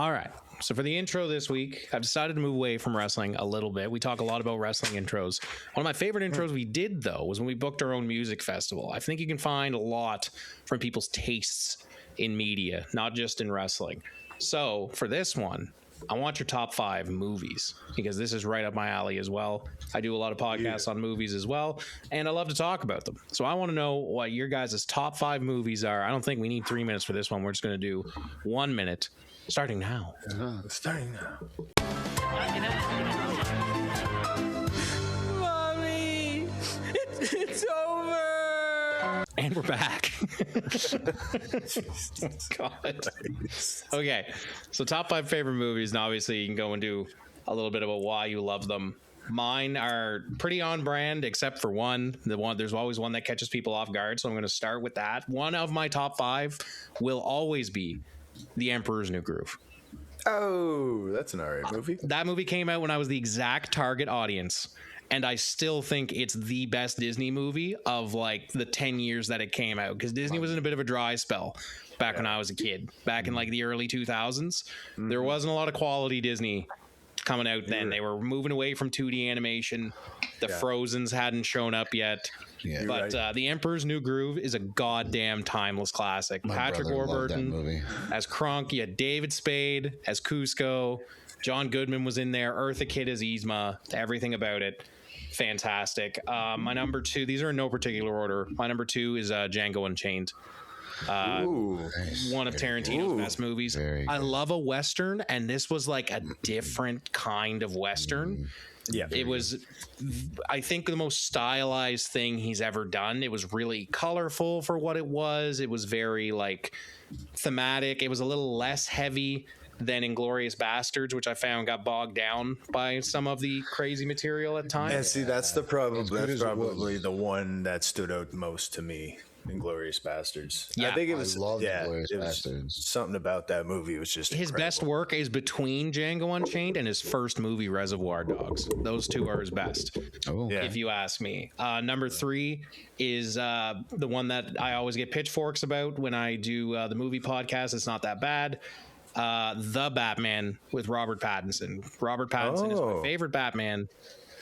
All right. So for the intro this week, I've decided to move away from wrestling a little bit. We talk a lot about wrestling intros. One of my favorite intros we did, though, was when we booked our own music festival. I think you can find a lot from people's tastes in media, not just in wrestling. So for this one, I want your top 5 movies, because this is right up my alley as well. I do a lot of podcasts on movies as well, and I love to talk about them. So I want to know what your guys' top 5 movies are. I don't think we need 3 minutes for this one. We're just going to do 1 minute. Starting now. Starting now. Mommy, it's over. And we're back. Oh, God. Okay, so top 5 favorite movies, and obviously you can go and do a little bit about why you love them. Mine are pretty on brand, except for one. There's always one that catches people off guard, so I'm going to start with that. One of my top 5 will always be The Emperor's New Groove. Oh, that's an alright movie. That movie came out when I was the exact target audience, and I still think it's the best Disney movie of like the 10 years that it came out, because Disney was in a bit of a dry spell back when I was a kid, back in like the early 2000s. There wasn't a lot of quality Disney coming out then. They were moving away from 2D animation. The Frozens hadn't shown up yet. Yeah, but The Emperor's New Groove is a goddamn timeless classic. My Patrick brother loved that Warburton movie. as Kronk. You had David Spade as Cusco. John Goodman was in there. Eartha Kitt as Yzma. Everything about it. Fantastic. My number 2, these are in no particular order. My number 2 is Django Unchained. One of Tarantino's best movies. I love a Western, and this was like a different kind of Western. Yeah, it was, I think, the most stylized thing he's ever done. It was really colorful for what it was. It was very like thematic. It was a little less heavy than Inglourious Bastards, which I found got bogged down by some of the crazy material at times. And see, that's the problem. That's probably the one that stood out most to me. Inglourious Bastards. Yeah, I think it was. Inglourious Bastards. Something about that movie was just his incredible. best work is between Django Unchained and his first movie, Reservoir Dogs. Those two are his best, if you ask me. Number 3 is the one that I always get pitchforks about when I do the movie podcast. It's not that bad. The Batman with Robert Pattinson. Robert Pattinson is my favorite Batman.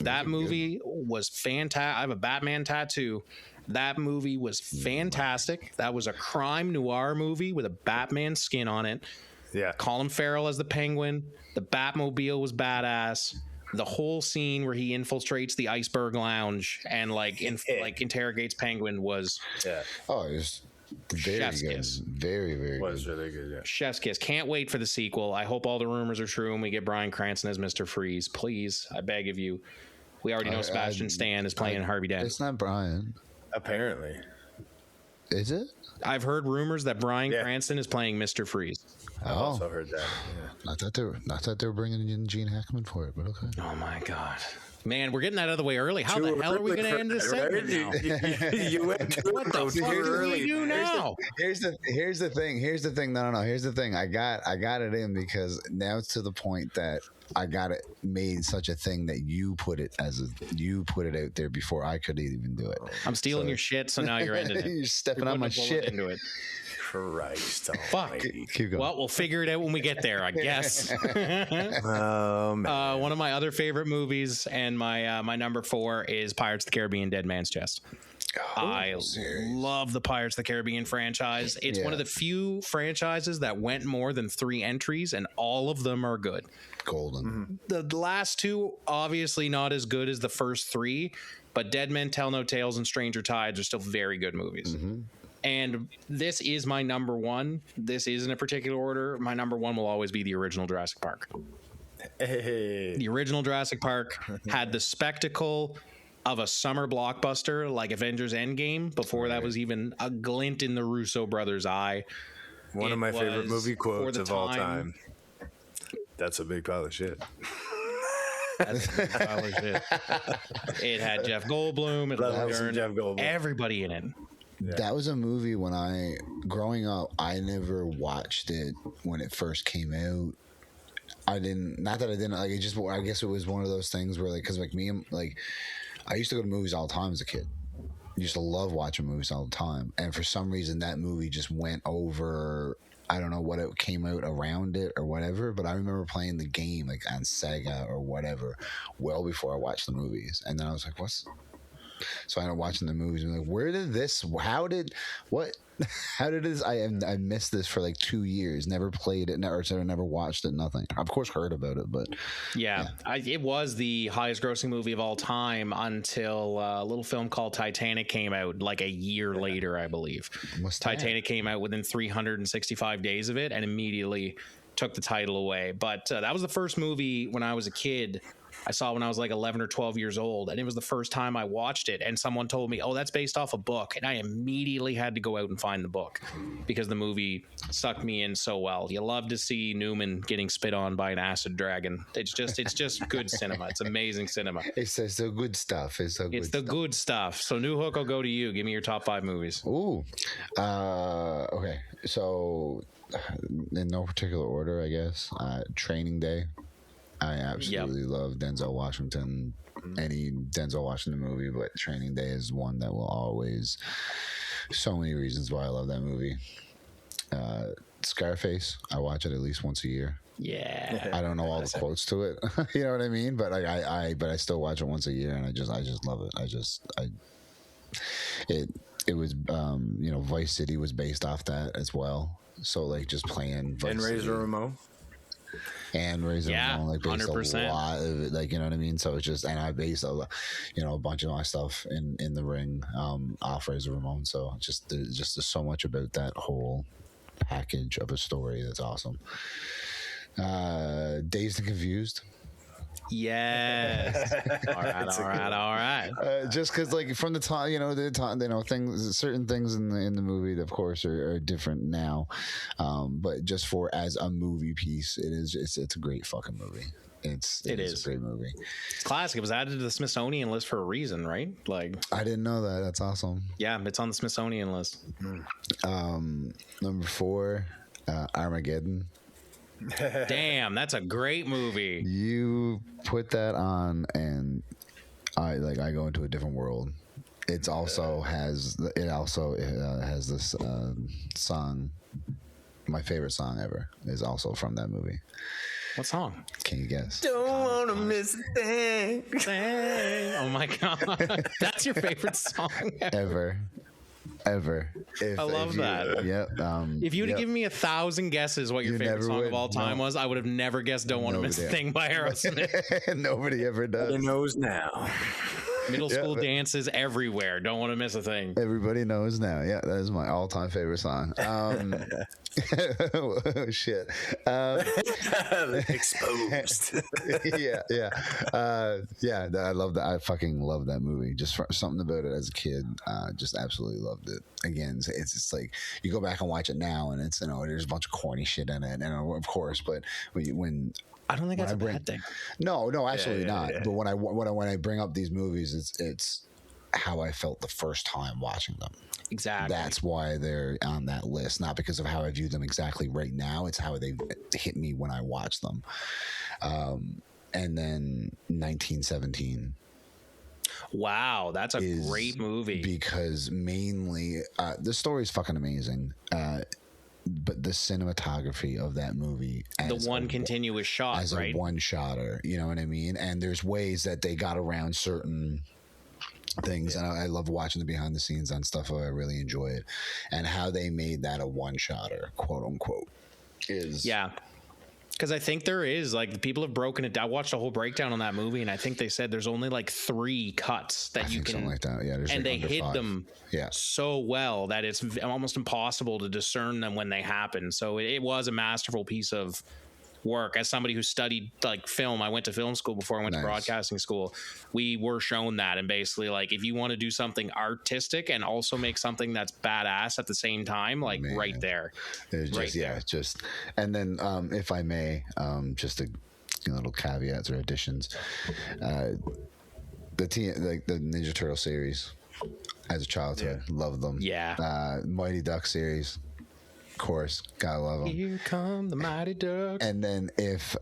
That movie was fantastic. I have a Batman tattoo. That movie was fantastic. That was a crime noir movie with a Batman skin on it. Yeah. Colin Farrell as the Penguin. The Batmobile was badass. The whole scene where he infiltrates the Iceberg Lounge and like interrogates Penguin was it was very chef's good. kiss. Very, very Was good. really good. Yeah. Chef's kiss. Can't wait for the sequel. I hope all the rumors are true and we get Bryan Cranston as Mr. Freeze. Please, I beg of you. We already know Sebastian Stan is playing Harvey Dent. It's not Brian. Apparently. Is it? I've heard rumors that Bryan Cranston is playing Mr. Freeze. I also heard that. Yeah. Not that they were bringing in Gene Hackman for it, but okay. Oh my God. Man, we're getting that out of the way early. How the hell are we going to end this segment now? You went too What the fuck do we do now? Here's the thing. No. Here's the thing. I got it in because now it's to the point that I got it made such a thing that you put it out there before I could even do it. I'm stealing your shit, so now you're ending it. You're stepping on my shit. Into it. Christ. Fuck. Keep going. Well, we'll figure it out when we get there, I guess. One of my other favorite movies and my number 4 is Pirates of the Caribbean: Dead Man's Chest. I love the Pirates of the Caribbean franchise. It's one of the few franchises that went more than 3 entries, and all of them are good. Golden. The last 2, obviously not as good as the first 3, but Dead Men Tell No Tales and Stranger Tides are still very good movies. And this is my number 1. This is in a particular order. My number 1 will always be the original Jurassic Park. The original Jurassic Park had the spectacle of a summer blockbuster like Avengers Endgame before that was even a glint in the Russo brothers' eye. One of my favorite movie quotes of all time. That's a big pile of shit. That's a big pile of shit. It had Jeff Goldblum. It had Jeff Goldblum. Everybody in it. Yeah. That was a movie when growing up, I never watched it when it first came out. I guess it was one of those things where because I used to go to movies all the time as a kid. I used to love watching movies all the time. And for some reason that movie just went over I don't know what it came out around it or whatever, but I remember playing the game like on Sega or whatever well before I watched the movies. And then I was like, what's... So I ended up watching the movies and like, where did this, how did this, I missed this for like 2 years, never played it, never watched it, nothing. Of course heard about it, but it was the highest grossing movie of all time until a little film called Titanic came out like a year later, I believe. Titanic came out within 365 days of it and immediately took the title away. But that was the first movie when I was a kid I saw when I was like 11 or 12 years old, and it was the first time I watched it, and someone told me, oh, that's based off a book, and I immediately had to go out and find the book because the movie sucked me in so well. You love to see Newman getting spit on by an acid dragon. It's just good cinema. It's amazing cinema. It's the good stuff. It's the good stuff. So New Hook, I'll go to you. Give me your top 5 movies. Ooh. Okay. So in no particular order, I guess. Training Day. I absolutely love Denzel Washington. Any Denzel Washington movie, but Training Day is one that will always. So many reasons why I love that movie. Scarface, I watch it at least once a year. Yeah, I don't know all the quotes to it. You know what I mean? But I still watch it once a year, and I just love it. It was Vice City was based off that as well. So like just playing Vice and Razor Ramon. And Razor Ramon, like based 100%. a lot of it, like, you know what I mean. So it's just, and I based a bunch of my stuff in the ring off Razor Ramon. So there's so much about that whole package of a story that's awesome. Dazed and Confused. Yes. All right. Just because, like, from the time, certain things in the movie, of course, are different now. But just as a movie piece, it's a great fucking movie. It is a great movie. It's classic. It was added to the Smithsonian list for a reason, right? Like, I didn't know that. That's awesome. Yeah, it's on the Smithsonian list. Number 4, Armageddon. Damn, that's a great movie. You put that on, and I go into a different world. It also has this song. My favorite song ever is also from that movie. What song? Can you guess? Don't wanna miss a thing. Oh my god, that's your favorite song ever. I love that. Yep. If you'd have given me 1,000 guesses what your favorite song of all time was, I would have never guessed "Don't Want to Miss a Thing" by Aerosmith. Nobody ever does. Everybody knows now. Middle school dances everywhere. Don't want to miss a thing. Everybody knows now. Yeah, that is my all-time favorite song. Oh, shit. Exposed. Yeah. I love that. I fucking love that movie. Just something about it as a kid. Just absolutely loved it. Again, it's just like you go back and watch it now, and it's there's a bunch of corny shit in it, and of course, but when I don't think that's a bad thing. No, absolutely not. Yeah. But when I bring up these movies, it's how I felt the first time watching them. Exactly. That's why they're on that list, not because of how I view them exactly right now. It's how they hit me when I watch them. And then 1917. Wow, that's a great movie. Because mainly, the story is fucking amazing. But the cinematography of that movie, the one continuous shot, as a one-shotter, you know what I mean? And there's ways that they got around certain things, and I love watching the behind the scenes on stuff. I really enjoy it, and how they made that a one-shotter, quote unquote, is because I think there is, like, people have broken it down. I watched a whole breakdown on that movie, and I think they said there's only like 3 cuts that you can, something like that. Yeah, and they hid 5. them so well that it's almost impossible to discern them when they happen. So it was a masterful piece of work. As somebody who studied like film, I went to film school before I went to broadcasting school. We were shown that, and basically, like, if you want to do something artistic and also make something that's badass at the same time, like, right there. And then if I may, just a little caveats or additions, the Ninja Turtle series as a childhood, loved them. Mighty Duck series, of course, gotta love them. Here come the Mighty Ducks. And then if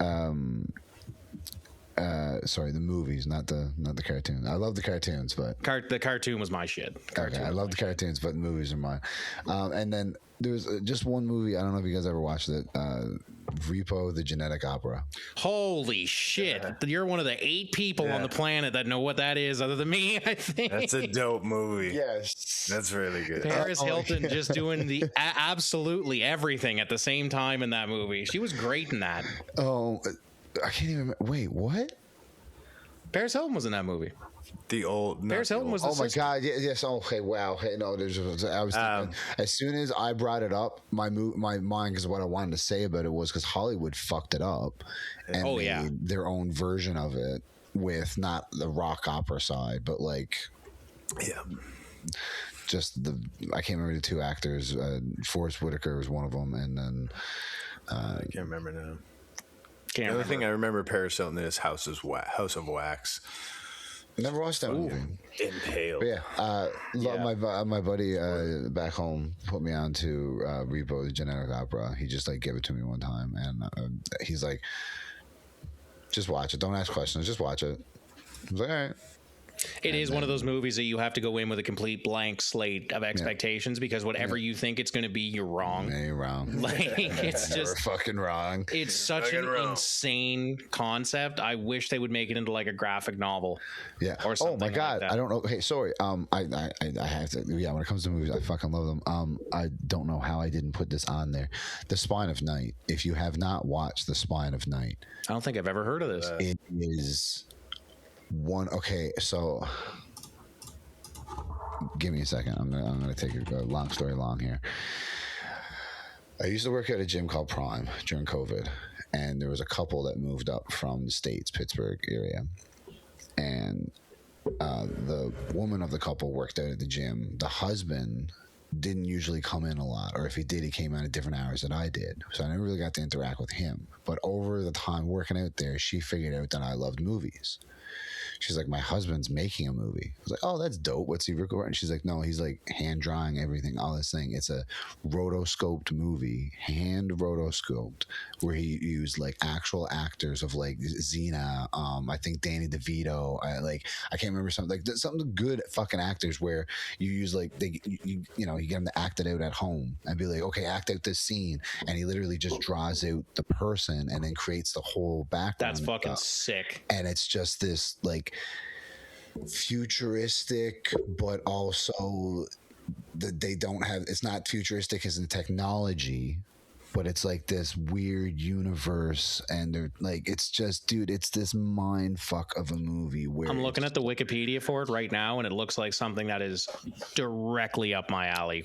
sorry, the movies, not the cartoons. I love the cartoons, but The cartoon was my shit. okay, I love the cartoons, but the movies are mine. And then there's just one movie. I don't know if you guys ever watched it. Repo, the Genetic Opera. Holy shit! You're one of the 8 people on the planet that know what that is, other than me. I think That's a dope movie. Yes, That's really good. Paris Hilton just doing the absolutely everything at the same time in that movie. She was great in that. Oh, I can't even remember. Wait, what? Paris Hilton was in that movie. Paris Hilton was the Oh my sister. God! Yes. Okay. Wow. Hey, no. I was thinking, as soon as I brought it up, my mind, because what I wanted to say about it was because Hollywood fucked it up and made their own version of it with not the rock opera side, but like, just I can't remember the 2 actors. Forrest Whitaker was one of them, and then I can't remember now. The only thing I remember Paris Hilton is House of Wax. Never watched that movie. Impaled. But yeah, my buddy back home put me on to Repo, the Genetic Opera. He just like gave it to me one time, and he's like, "Just watch it. Don't ask questions. Just watch it." I was like, "All right." It is one of those movies that you have to go in with a complete blank slate of expectations because whatever you think it's going to be, you're wrong. You're wrong. Like it's just fucking wrong. It's such an insane concept. I wish they would make it into like a graphic novel. Yeah. Or something. Oh my God. Like that. I don't know. Hey, sorry. I have to. Yeah. When it comes to movies, I fucking love them. I don't know how I didn't put this on there. The Spine of Night. If you have not watched The Spine of Night, I don't think I've ever heard of this. It is one. Okay. So give me a second. I'm gonna take a long story long here. I used to work at a gym called Prime during COVID, and there was a couple that moved up from the States, Pittsburgh area, and the woman of the couple worked out at the gym. The husband didn't usually come in a lot, or if he did, he came out at different hours than I did, so I never really got to interact with him. But over the time working out there, she figured out that I loved movies. She's like, my husband's making a movie. I was like, oh, that's dope. What's he recording? She's like, no, he's like hand drawing everything, all this thing. It's a rotoscoped movie, hand rotoscoped, where he used like actual actors of like Xena, I think Danny DeVito. I can't remember something like some good fucking actors where you use like you get them to act it out at home and be like, okay, act out this scene, and he literally just draws out the person and then creates the whole background. That's fucking sick. And it's just this like futuristic, but also they don't have, it's not futuristic as in technology, but it's like this weird universe, and they're like, it's just, dude, it's this mind fuck of a movie where I'm looking at the Wikipedia for it right now, and it looks like something that is directly up my alley.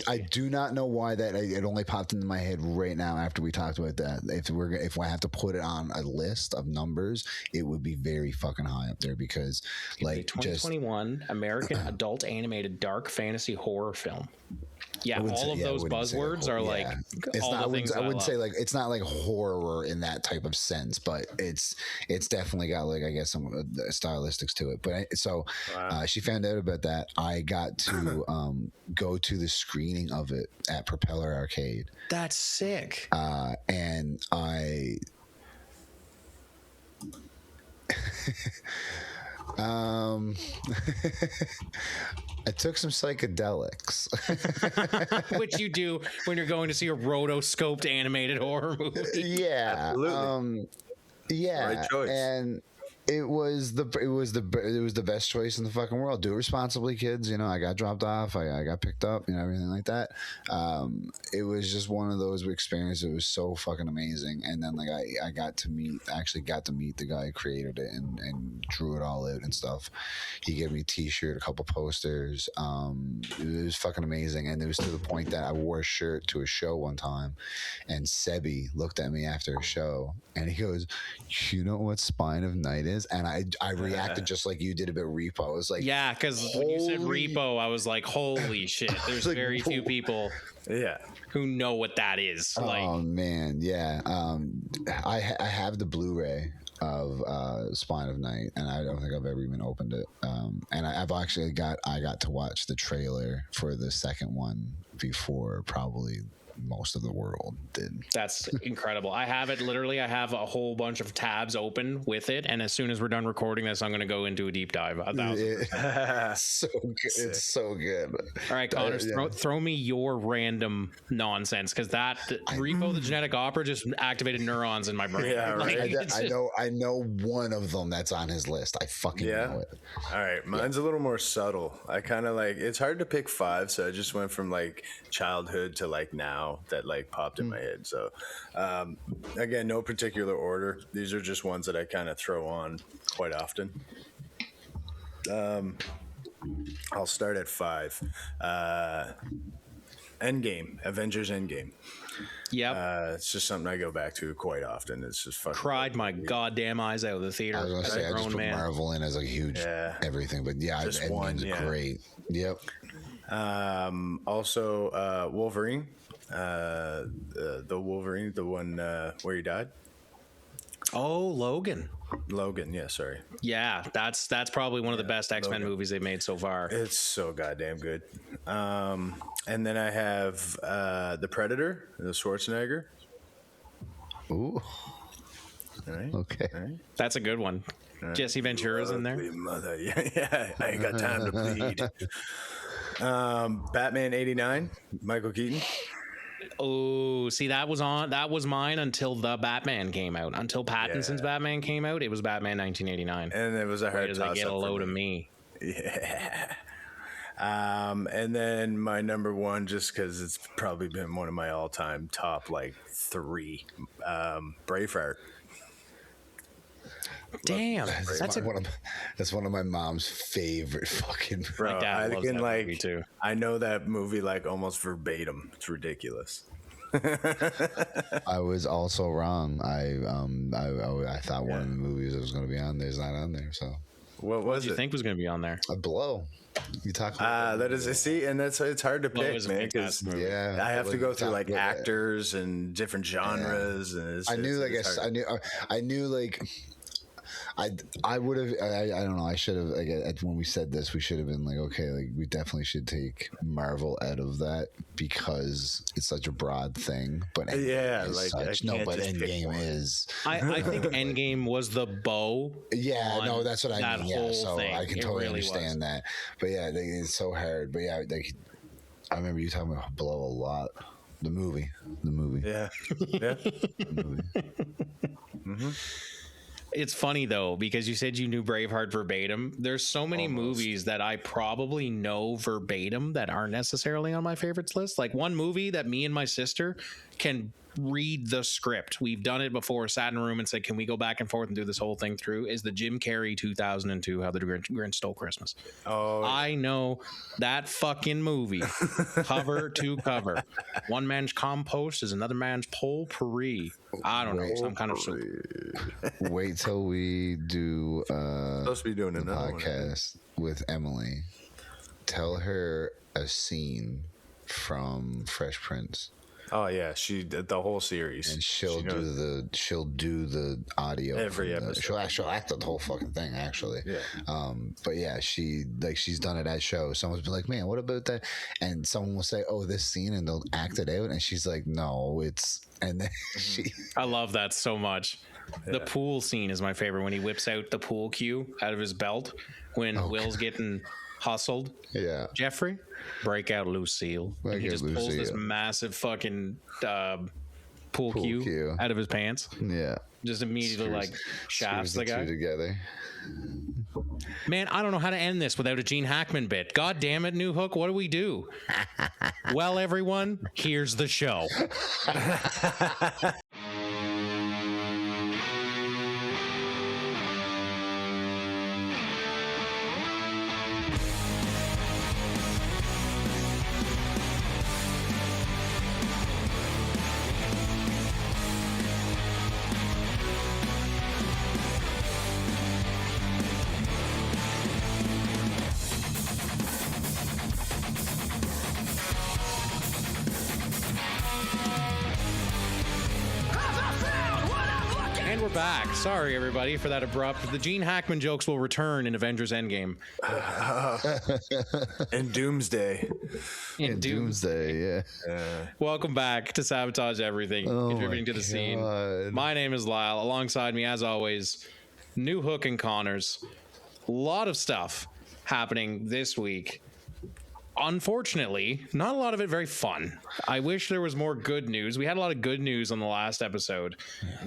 I do not know why that it only popped into my head right now after we talked about that. If I have to put it on a list of numbers, it would be very fucking high up there, because like 2021 American adult animated dark fantasy horror film. Yeah, all of those buzzwords are like it's all not. the things I wouldn't love. say like it's not like horror in that type of sense, but it's definitely got like, I guess, some stylistics to it. But she found out about that. I got to go to the screening of it at Propeller Arcade. That's sick. And I. I took some psychedelics. Which you do when you're going to see a rotoscoped animated horror movie. Yeah. Absolutely. Yeah. Right choice. And it was the best choice in the fucking world. Do it responsibly, kids. I got dropped off. I got picked up. Everything like that. It was just one of those experiences. It was so fucking amazing. And then like I got to meet the guy who created it and drew it all out and stuff. He gave me a T-shirt, a couple posters. It was fucking amazing. And it was to the point that I wore a shirt to a show one time, and Sebi looked at me after a show and he goes, "You know what Spine of Night is?" And I reacted just like you did about Repo. I was like, yeah, because when you said Repo, I was like, holy shit. There's like, very few people who know what that is. Oh man, yeah. I have the Blu-ray of Spine of Night, and I don't think I've ever even opened it. And I've actually I got to watch the trailer for the second one before probably most of the world did. That's incredible. I have it literally. I have a whole bunch of tabs open with it, and as soon as we're done recording this, I'm going to go into a deep dive. 1,000%. So good. It's so good. All right, Connor, throw me your random nonsense, because that Repo the Genetic Opera just activated neurons in my brain. Yeah, right. I know one of them that's on his list. I fucking know it. All right, mine's a little more subtle. I kind of like, it's hard to pick 5, so I just went from like childhood to like now that like popped in my head. So again, no particular order. These are just ones that I kind of throw on quite often. I'll start at 5. Endgame, Avengers Endgame. Yep. It's just something I go back to quite often. It's just fucking cried my goddamn eyes out of the theater. I was gonna say I just put Marvel in as a huge everything, but Endgame's great. Yep. Also, Wolverine. The Wolverine, the one where he died. Oh, Logan, yeah, sorry. Yeah, that's probably one of the best X-Men movies they've made so far. It's so goddamn good. And then I have The Predator, the Schwarzenegger. Ooh. All right. Okay. All right. That's a good one. Right. Jesse Ventura's in there. Mother. Yeah, I ain't got time to bleed. Batman 89, Michael Keaton. Oh, see, that was mine until the Batman came out. Until Pattinson's Batman came out, it was Batman 1989. And it was a hard toss-up. Get a load of me. Yeah. And then my number 1, just because it's probably been one of my all-time top like 3, Braveheart. Damn, that's one of my mom's favorite fucking. Bro, my dad loves that movie too. I know that movie like almost verbatim. It's ridiculous. I was also wrong. I thought one of the movies that was going to be on there is not on there. So what was you think was going to be on there? A Blow. You talk about that is see, and it's hard to pick, man, because I have to go through like actors and different genres, and I knew like. I would have. I don't know. I should have. Like, when we said this, we should have been like, okay, like we definitely should take Marvel out of that because it's such a broad thing. But Endgame Endgame is. I think Endgame was the bow. Yeah, no, that's what I mean. Yeah, so thing. I can totally understand that. But yeah, it's so hard. But yeah, like I remember you talking about Blow a lot. The movie. Yeah. The movie. Mm-hmm. It's funny though, because you said you knew Braveheart verbatim. There's so many movies that I probably know verbatim that aren't necessarily on my favorites list. Like one movie that me and my sister can read the script. We've done it before, sat in a room and said, can we go back and forth and do this whole thing through, is the Jim Carrey 2002, How the Grinch Stole Christmas. Oh, I know that fucking movie cover to cover. One man's compost is another man's potpourri. I don't know, some kind of soup. Wait till we do supposed to be doing a podcast with Emily. Tell her a scene from Fresh Prince. Oh yeah, she did the whole series, and she'll do the audio every episode. She'll act the whole fucking thing actually. Yeah. But yeah, she's done it at shows. Someone's been like, "Man, what about that?" And someone will say, "Oh, this scene," and they'll act it out, and she's like, "No, it's." And then I love that so much. Yeah. The pool scene is my favorite when he whips out the pool cue out of his belt when Will's getting hustled. Yeah. Jeffrey, break out Lucille. And he just pulls this massive fucking pool cue out of his pants. Yeah. Just immediately shafts the guy. Together. Man, I don't know how to end this without a Gene Hackman bit. God damn it, New Hook. What do we do? Well, everyone, here's the show. And we're back. Sorry, everybody, for that abrupt. The Gene Hackman jokes will return in Avengers Endgame. And Doomsday. In Doomsday, yeah. Welcome back to Sabotage Everything, contributing to the scene. My name is Lyle. Alongside me, as always, New Hook and Connors. A lot of stuff happening this week. Unfortunately, not a lot of it very fun. I wish there was more good news. We had a lot of good news on the last episode,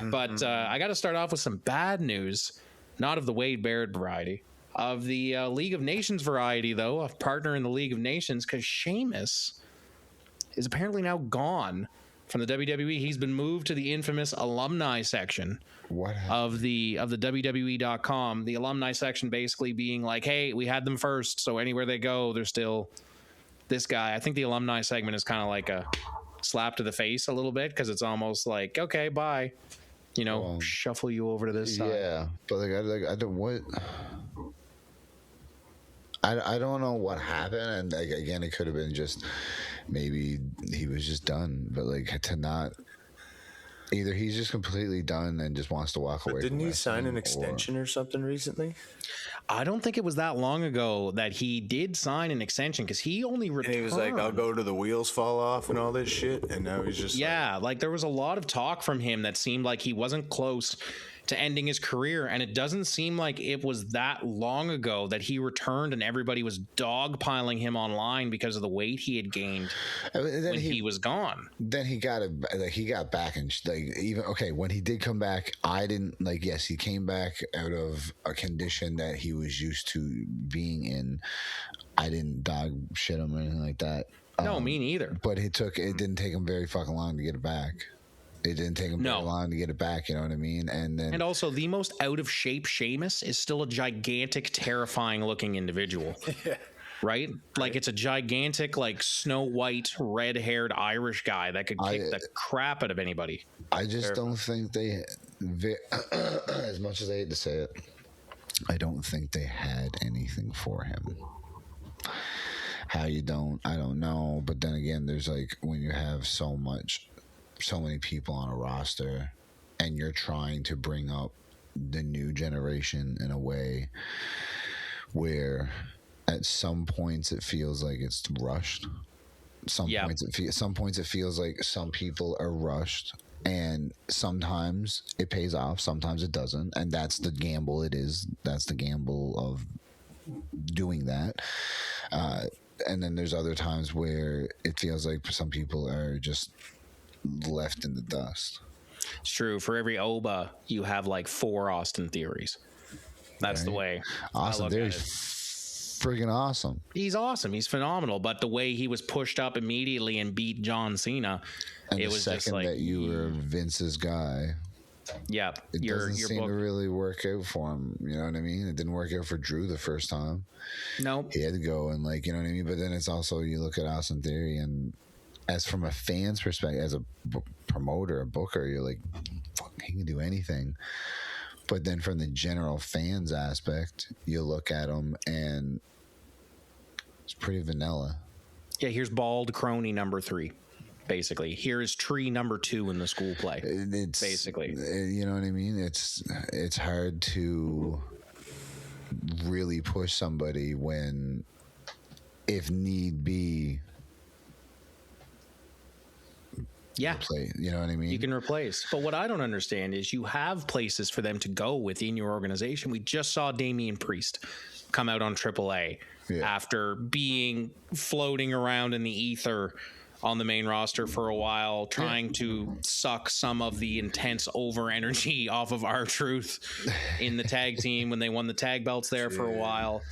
but I got to start off with some bad news, not of the Wade Barrett variety, of the League of Nations variety, though, a partner in the League of Nations, because Sheamus is apparently now gone from the WWE. He's been moved to the infamous alumni section of the WWE.com. The alumni section basically being like, hey, we had them first, so anywhere they go, they're still this guy. I think the alumni segment is kind of like a slap to the face a little bit, because it's almost like, okay, bye, shuffle you over to this side. Yeah, but I don't know what happened, and again, it could have been just maybe he was just done, but to not. Either he's just completely done and just wants to walk away. Didn't he sign an extension or something recently? I don't think it was that long ago that he did sign an extension, because he only returned. And he was like, I'll go to the wheels fall off and all this shit. And now he's just there was a lot of talk from him that seemed like he wasn't close to ending his career, and it doesn't seem like it was that long ago that he returned and everybody was dogpiling him online because of the weight he had gained when he was gone. Then he got back, and when he did come back, I didn't yes, he came back out of a condition that he was used to being in. I didn't dog shit him or anything like that. No, me neither. But it didn't take him very fucking long to get it back. It didn't take him very long to get it back, you know what I mean? And also, the most out of shape Sheamus is still a gigantic, terrifying looking individual. Right? Like, it's a gigantic, Snow White, red haired Irish guy that could kick the crap out of anybody. I just don't think as much as I hate to say it, I don't think they had anything for him. How you don't, I don't know. But then again, there's when you have so many people on a roster and you're trying to bring up the new generation in a way where at some points it feels like it's rushed. Some points it feels like some people are rushed, and sometimes it pays off, sometimes it doesn't, and that's the gamble that's the gamble of doing that. And then there's other times where it feels like some people are just left in the dust. It's true. For every Oba, you have 4 Austin Theories. That's the way. Austin Theory's friggin' awesome. He's awesome. He's phenomenal. But the way he was pushed up immediately and beat John Cena, and it the was second just like, that you were Vince's guy. Yeah, it doesn't seem to really work out for him. You know what I mean? It didn't work out for Drew the first time. Nope. He had to go and you know what I mean. But then it's also, you look at Austin Theory, and as from a fan's perspective, as a promoter, a booker, you're like, fuck, he can do anything. But then from the general fans aspect, you look at him and it's pretty vanilla. Yeah, here's bald crony number 3. Basically, here is tree number 2 in the school play. It's basically, you know what I mean. It's hard to really push somebody when, if need be, you know what I mean. You can replace. But what I don't understand is you have places for them to go within your organization. We just saw Damian Priest come out on AAA after being floating around in the ether on the main roster for a while, trying to suck some of the intense over energy off of R-Truth in the tag team when they won the tag belts there for a while.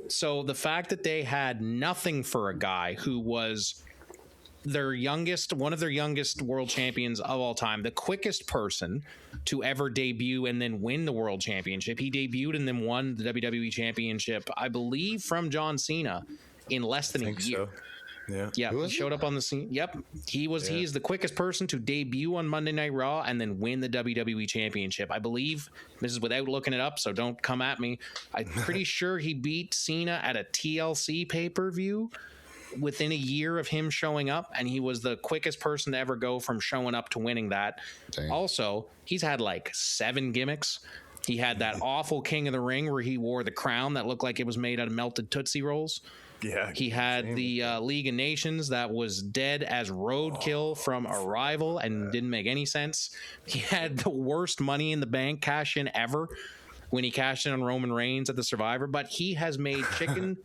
So the fact that they had nothing for a guy who was one of their youngest world champions of all time, the quickest person to ever debut and then win the world championship. He debuted and then won the WWE championship, I believe, from John Cena in less than a year. So. Yeah. He showed up on the scene. Yep. He's the quickest person to debut on Monday Night Raw and then win the WWE championship. I believe, this is without looking it up, so don't come at me. I'm pretty sure he beat Cena at a TLC pay-per-view within a year of him showing up, and he was the quickest person to ever go from showing up to winning that. Dang. Also, he's had like 7 gimmicks. He had that awful King of the Ring where he wore the crown that looked like it was made out of melted Tootsie Rolls. Yeah. He had the League of Nations that was dead as roadkill from Arrival and didn't make any sense. He had the worst Money in the Bank cash in ever when he cashed in on Roman Reigns at the Survivor, but he has made chicken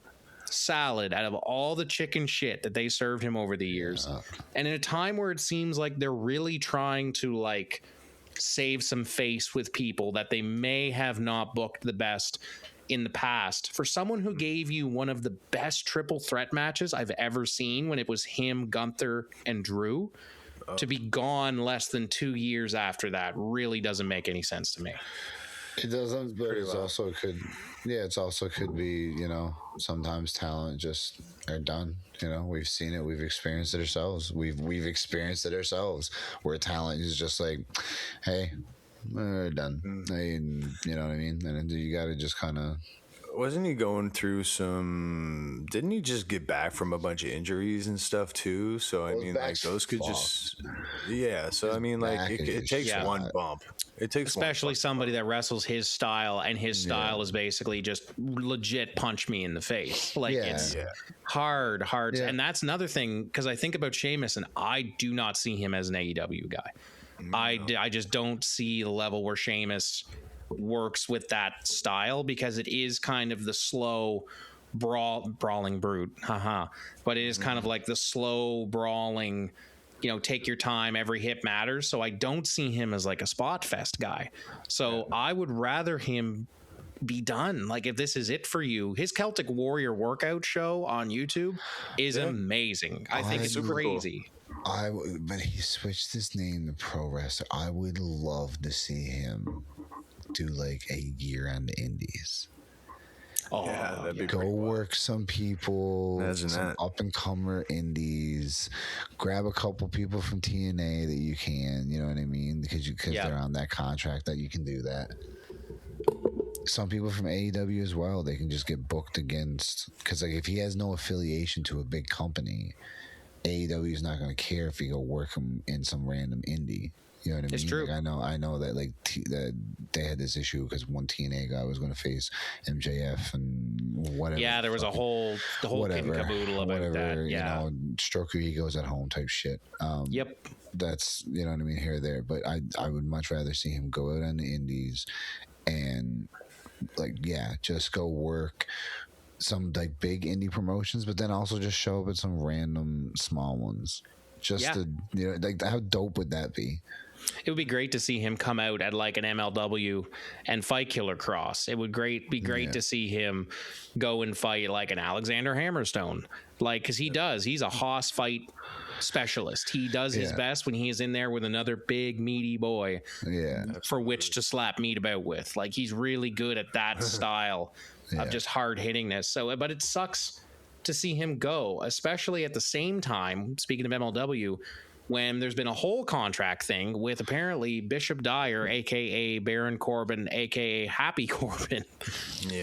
salad out of all the chicken shit that they served him over the years. And in a time where it seems like they're really trying to like save some face with people that they may have not booked the best in the past, for someone who gave you one of the best triple threat matches I've ever seen when it was him, Gunther, and Drew, to be gone less than 2 years after that really doesn't make any sense to me. It doesn't, but it's also could be, you know, sometimes talent just are done. You know, we've seen it, we've experienced it ourselves. We've experienced it ourselves where talent is just like, hey, we're done. Hey, you know what I mean? And you got to just kind of. Wasn't he going through some? Didn't he just get back from a bunch of injuries and stuff too? So I mean, like those could just, yeah. So I mean, like it takes one bump. It takes especially somebody that wrestles his style, and his style is basically just legit punch me in the face. Like it's hard, Yeah. and that's another thing because I think about Sheamus, and I do not see him as an AEW guy. No. I just don't see the level where Sheamus works with that style because it is kind of the slow brawling brute, but it is kind of like the slow brawling, you know, take your time, every hit matters. So I don't see him as like a spot fest guy. So I would rather him be done. Like if this is it for you, his Celtic Warrior workout show on YouTube is amazing. I think it's crazy. But he switched his name to Pro Wrestler. I would love to see him do like a year on the indies. Oh, yeah, that'd be go work some people, some up and comer indies, grab a couple people from TNA that you can, you know what I mean? Because they're on that contract that you can do that. Some people from AEW as well, they can just get booked against, because like if he has no affiliation to a big company, AEW is not going to care if you go work him in some random indie. You know what I mean? It's true. Like I know that like that they had this issue because one TNA guy was going to face MJF and whatever. Yeah, there was the whole kit and caboodle about that. Yeah, you know, stroke your egos at home type shit. Yep. That's, you know what I mean, here or there. But I would much rather see him go out on the indies and like just go work some like big indie promotions, but then also just show up at some random small ones. Just to, you know, like how dope would that be? It would be great to see him come out at like an MLW and fight Killer Cross. It would be great to see him go and fight like an Alexander Hammerstone. Like, because he's a hoss fight specialist. He does his best when he is in there with another big meaty boy for which to slap meat about with. Like, he's really good at that style of just hard hittingness. So, but it sucks to see him go, especially at the same time, speaking of MLW, when there's been a whole contract thing with apparently Bishop Dyer, aka Baron Corbin, aka Happy Corbin,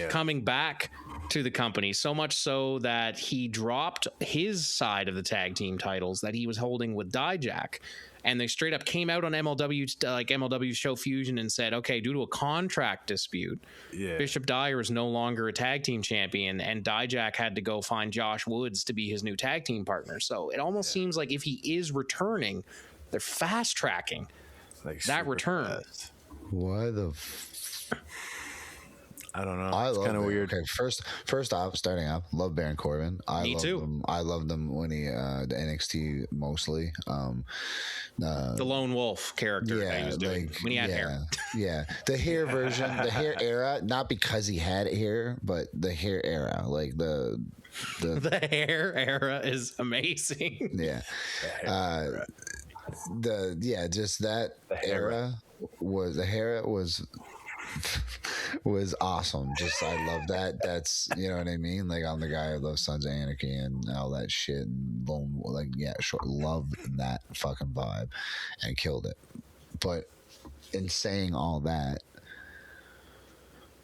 coming back to the company, so much so that he dropped his side of the tag team titles that he was holding with Dijak. And they straight up came out on MLW Show Fusion and said, okay, due to a contract dispute, Bishop Dyer is no longer a tag team champion, and Dijak had to go find Josh Woods to be his new tag team partner. So it almost seems like if he is returning, they're fast tracking that return. Fast. Why the I don't know. I it's kind of weird. Okay, first off, starting off, love Baron Corbin. Me too. I loved him when he the NXT mostly. The lone wolf character that he was doing when he had hair. Yeah, the hair version, the hair era, not because he had hair, but the hair era, like the hair era is amazing. Yeah, just that era was the hair was awesome. Just I love that. That's, you know what I mean. Like I'm the guy who loves Sons of Anarchy and all that shit. And loved that fucking vibe and killed it. But in saying all that,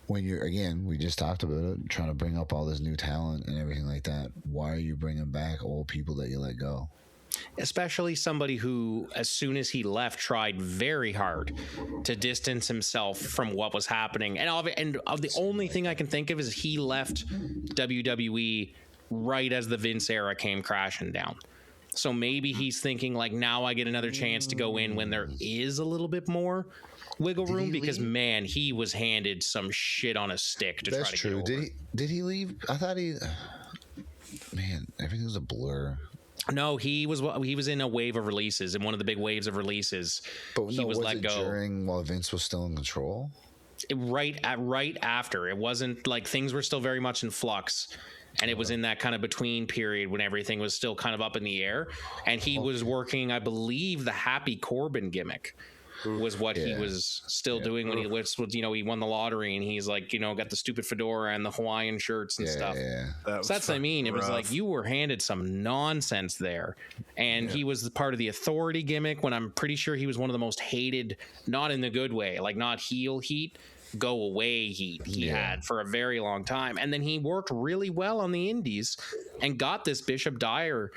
when you're, again, we just talked about it, trying to bring up all this new talent and everything like that, why are you bringing back old people that you let go? Especially somebody who, as soon as he left, tried very hard to distance himself from what was happening. And the only thing I can think of is he left WWE right as the Vince era came crashing down. So maybe he's thinking like, now I get another chance to go in when there is a little bit more wiggle room, because man, he was handed some shit on a stick to try to get over. Did he leave? I thought man, everything's a blur. No, he was in a wave of releases, in one of the big waves of releases. But he was let go during while Vince was still in control. Right after. It wasn't like things were still very much in flux, and it was in that kind of between period when everything was still kind of up in the air. And he was working, I believe, the Happy Corbin gimmick was what he was still doing when he was, he won the lottery, and he's like, got the stupid fedora and the Hawaiian shirts and stuff. So that's what I mean. It was like you were handed some nonsense there, and he was part of the authority gimmick when I'm pretty sure he was one of the most hated, not in the good way, like not heel heat, go away heat he had for a very long time. And then he worked really well on the indies and got this Bishop Dyer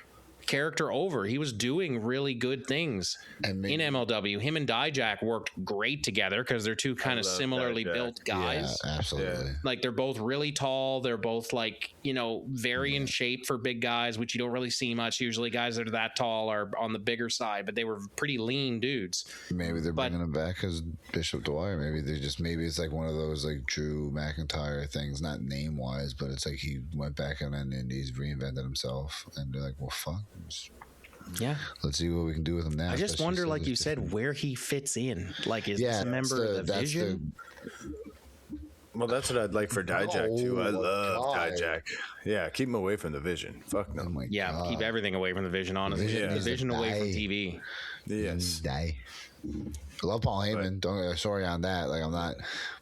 character over. He was doing really good things in MLW. Him and Dijak worked great together because they're two kind of similarly built guys. Yeah, absolutely. Like they're both really tall. They're both like, very in shape for big guys, which you don't really see much. Usually guys that are that tall are on the bigger side, but they were pretty lean dudes. Maybe they're bringing him back as Bishop Dwyer. Maybe it's like one of those like Drew McIntyre things, not name wise, but it's like he went back and then he's reinvented himself, and they're like, well, fuck. Yeah, let's see what we can do with him now. I just wonder, like you said, where he fits in. Like, is this a member of the Vision? Well, that's what I'd like for Dijak too. I love Dijak. Yeah, keep him away from the Vision. Fuck no. Oh keep everything away from the Vision. Honestly, the Vision away from TV. Yes. Die. I love Paul Heyman. Sorry on that. Like I'm not.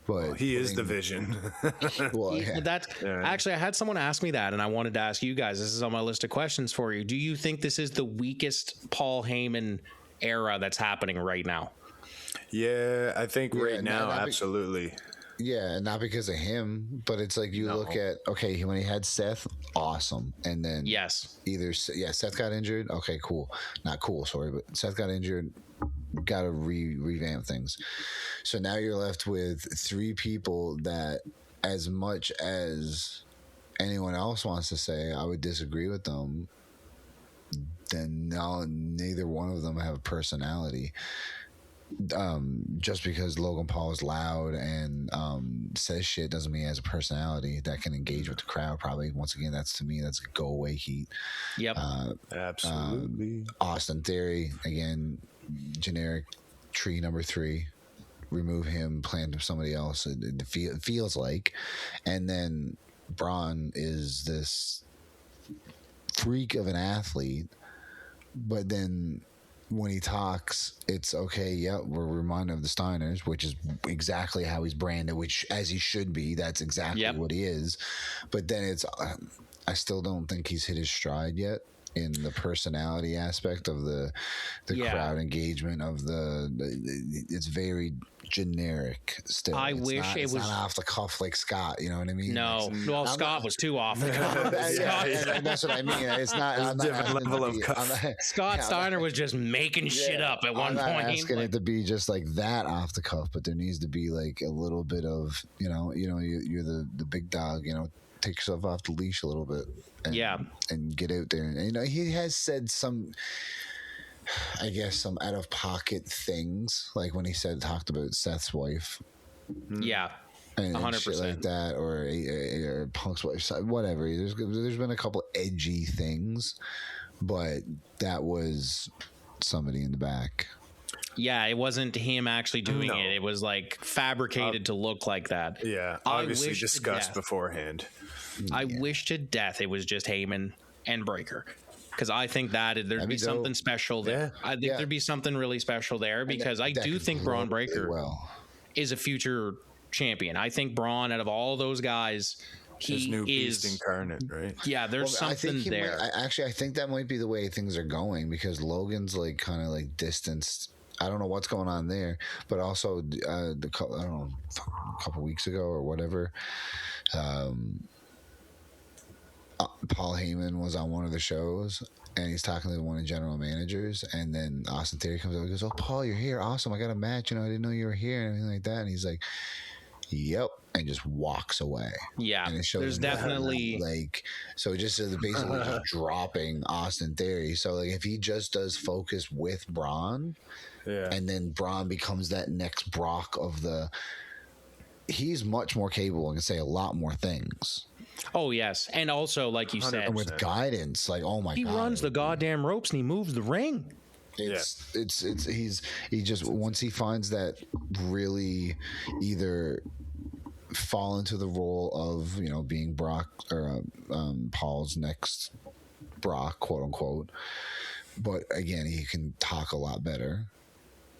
But he is the Vision. Actually, I had someone ask me that, and I wanted to ask you guys. This is on my list of questions for you. Do you think this is the weakest Paul Heyman era that's happening right now? Yeah, I think right now, absolutely. Yeah, and not because of him, but it's like you look at when he had Seth, awesome, and then Seth got injured. Okay, cool, not cool, sorry, but Seth got injured. Got to revamp things. So now you're left with three people that, as much as anyone else wants to say I would disagree with them, then neither one of them have a personality. Just because Logan Paul is loud and says shit doesn't mean he has a personality that can engage with the crowd. Probably, once again, that's go away heat. Yep. Absolutely. Austin Theory, again, generic tree number 3. Remove him, plant somebody else. It feels like. And then Braun is this freak of an athlete, but then when he talks, it's okay. Yeah, we're reminded of the Steiners, which is exactly how he's branded, which as he should be. That's exactly what he is. But then it's, I still don't think he's hit his stride yet in the personality aspect of the crowd engagement of it's very generic still. It's not off the cuff like Scott, you know what I mean? No, Scott was too off the cuff. And that's what I mean. It's not a different level of cuff. Scott Steiner was just making shit up at one point. I'm not asking it to be just like that off the cuff, but there needs to be like a little bit of, you're the big dog, take yourself off the leash a little bit and get out there. And he has said some, I guess, some out of pocket things, like when he talked about Seth's wife. Yeah. And 100% shit like that, or Punk's wife, whatever. There's been a couple edgy things, but that was somebody in the back. Yeah, it wasn't him actually doing it. It was like fabricated to look like that. Yeah, obviously discussed beforehand. I wish to death it was just Heyman and Breaker, because I think that there'd be something special there. I think there'd be something really special there, because I do think Braun Breaker is a future champion. I think Braun, out of all those guys, his new beast incarnate, right? Yeah, there's something there. I think that might be the way things are going, because Logan's like kind of like distanced I don't know what's going on there. But also, I don't know, a couple weeks ago or whatever, Paul Heyman was on one of the shows, and he's talking to one of the general managers, and then Austin Theory comes over and goes, "Oh, Paul, you're here. Awesome. I got a match. I didn't know you were here," and everything like that. And he's like, "Yep," and just walks away. Yeah, and it shows there's definitely so just basically just dropping Austin Theory. So like if he just does focus with Braun, and then Braun becomes that next Brock of he's much more capable and can say a lot more things. Oh yes, and also like you said, and with guidance, like oh my god, he runs the goddamn ropes and he moves the ring. He just once he finds that really either fall into the role of being Brock or Paul's next Brock, quote unquote. But again, he can talk a lot better.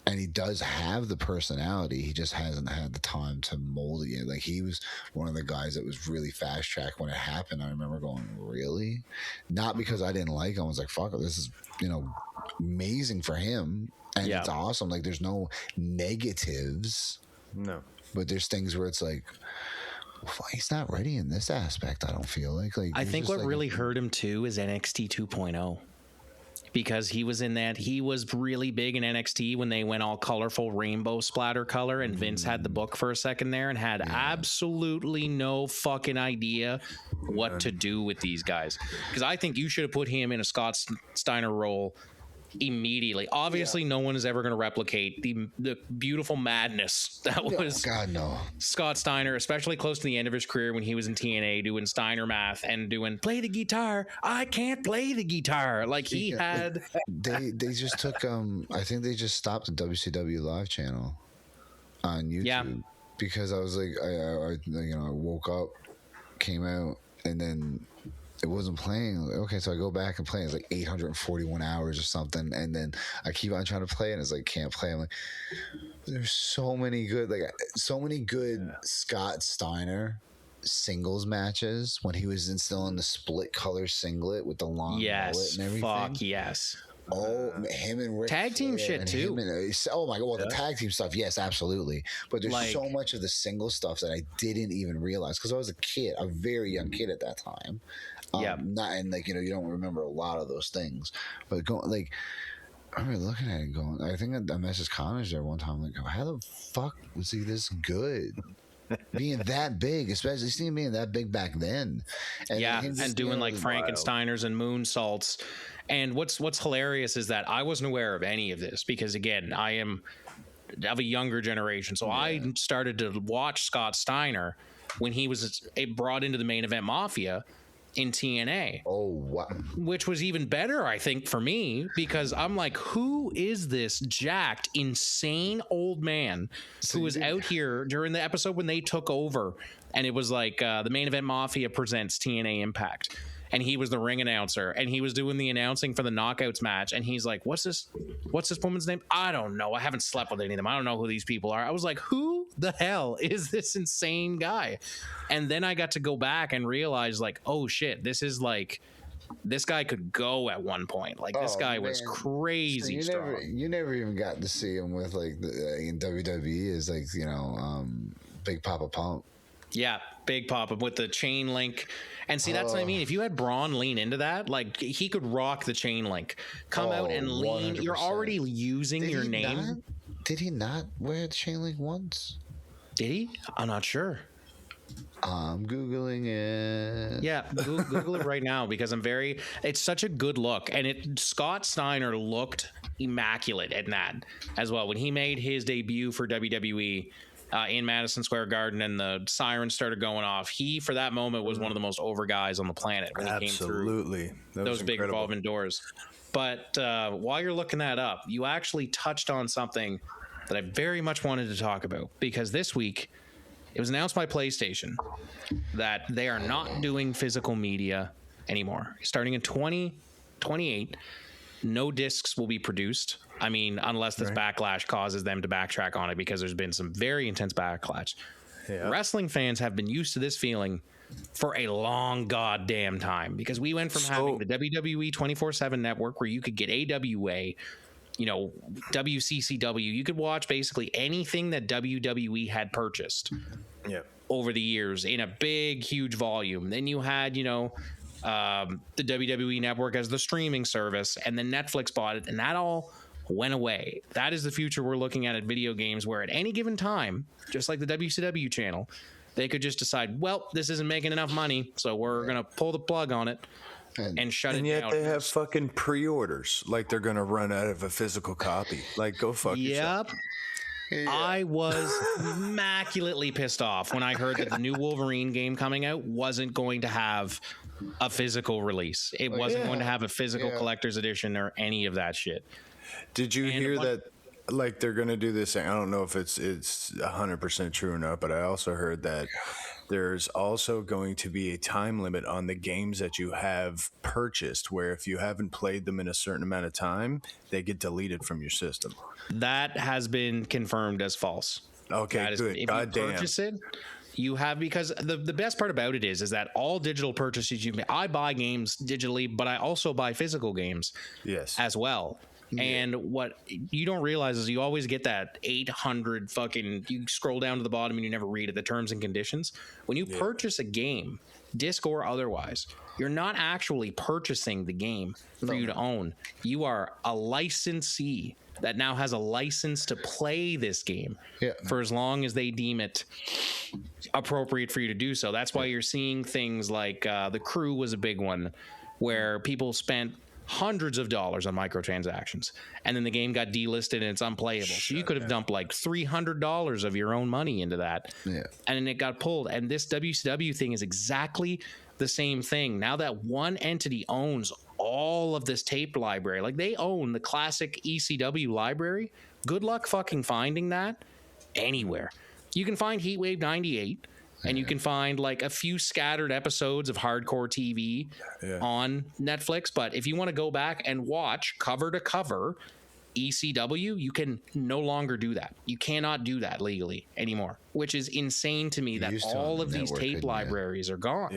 And he does have the personality. He just hasn't had the time to mold it yet. Like he was one of the guys that was really fast track when it happened. I remember going, really? Not because I didn't like him. I was like, fuck it, this is, amazing for him. And it's awesome. Like there's no negatives. No. But there's things where it's like, he's not ready in this aspect, I don't feel like. I think what really hurt him too is NXT 2.0. Because he was really big in NXT when they went all colorful rainbow splatter color, and Vince had the book for a second there and had absolutely no fucking idea what to do with these guys. Because I think you should have put him in a Scott Steiner role immediately. Obviously, no one is ever going to replicate the beautiful madness that was Scott Steiner, especially close to the end of his career when he was in TNA doing Steiner math and doing play the guitar. I can't play the guitar. Like he had. They just took I think they just stopped the WCW live channel on YouTube because I was like I woke up, came out, and then it wasn't playing. Okay, so I go back and play. It's like 841 hours or something, and then I keep on trying to play, and it's like can't play. I'm like, there's so many good Scott Steiner singles matches when he was still in the split color singlet with the long mullet and everything. Fuck yes. Oh, him and Rick tag team shit too. Oh my god! Well, the tag team stuff, yes, absolutely. But there's so much of the single stuff that I didn't even realize because I was a kid, a very young kid at that time. Not and you don't remember a lot of those things. But I remember looking at it going. I think I messaged Connors there one time. Like, how the fuck was he this good? Being that big, especially seeing being that big back then, and doing like Frankensteiners and moonsaults. And what's hilarious is that I wasn't aware of any of this because again, I am of a younger generation, so I started to watch Scott Steiner when he was brought into the Main Event Mafia in TNA. Oh, wow. Which was even better, I think, for me, because I'm like, who is this jacked, insane old man who was out here during the episode when they took over? And it was like the Main Event Mafia presents TNA Impact. And he was the ring announcer, and he was doing the announcing for the Knockouts match. And he's like, what's this woman's name? I don't know. I haven't slept with any of them. I don't know who these people are. I was like, who the hell is this insane guy? And then I got to go back and realize like, oh shit, this guy could go at one point. Like this guy was crazy strong. You never even got to see him with in WWE is Big Papa Pump. Yeah, Big Papa with the chain link. And see, that's what I mean. If you had Braun lean into that, like he could rock the chain link. Come out and lean. 100%. You're already using your name. Did he not wear the chain link once? Did he? I'm not sure. I'm Googling it. Yeah, Google it right now because it's such a good look. And Scott Steiner looked immaculate in that as well. When he made his debut for WWE, in Madison Square Garden and the sirens started going off, he for that moment was one of the most over guys on the planet when he came through those big revolving doors. But while you're looking that up, you actually touched on something that I very much wanted to talk about because this week it was announced by PlayStation that they are not doing physical media anymore. Starting in 2028, no discs will be produced. I mean, unless this backlash causes them to backtrack on it because there's been some very intense backlash. Yeah. Wrestling fans have been used to this feeling for a long goddamn time because we went from having the WWE 24/7 network where you could get AWA WCCW. You could watch basically anything that WWE had purchased over the years in a big, huge volume. Then you had, the WWE Network as the streaming service, and then Netflix bought it, and that all went away. That is the future we're looking at video games, where at any given time, just like the WCW channel, they could just decide, well, this isn't making enough money, so we're going to pull the plug on it and shut it down. And yet they have fucking pre-orders, like they're going to run out of a physical copy. Like, go fuck yourself. Yeah. I was immaculately pissed off when I heard that the new Wolverine game coming out wasn't going to have a physical release. It wasn't going to have a physical collector's edition or any of that shit. Did you hear that? Like, they're going to do this thing. I don't know if it's 100% true or not, but I also heard that there's also going to be a time limit on the games that you have purchased, where if you haven't played them in a certain amount of time, they get deleted from your system. That has been confirmed as false. Okay, good. If you purchase it, you have, because the best part about it is that all digital purchases you make, I buy games digitally, but I also buy physical games as well. And what you don't realize is you always get that 800 fucking, you scroll down to the bottom and you never read it, the terms and conditions. When you purchase a game, disc or otherwise, you're not actually purchasing the game for you to own. You are a licensee that now has a license to play this game for as long as they deem it appropriate for you to do so. That's why you're seeing things like The Crew was a big one, where people spent hundreds of dollars on microtransactions, and then the game got delisted and it's unplayable. So you could have dumped like $300 of your own money into that, and then it got pulled. And this WCW thing is exactly the same thing. Now that one entity owns all of this tape library, like they own the classic ECW library, good luck fucking finding that anywhere. You can find Heatwave 98, and you can find like a few scattered episodes of Hardcore TV on Netflix. But if you want to go back and watch cover to cover ECW, you can no longer do that. You cannot do that legally anymore, which is insane to me that all of these tape libraries are gone.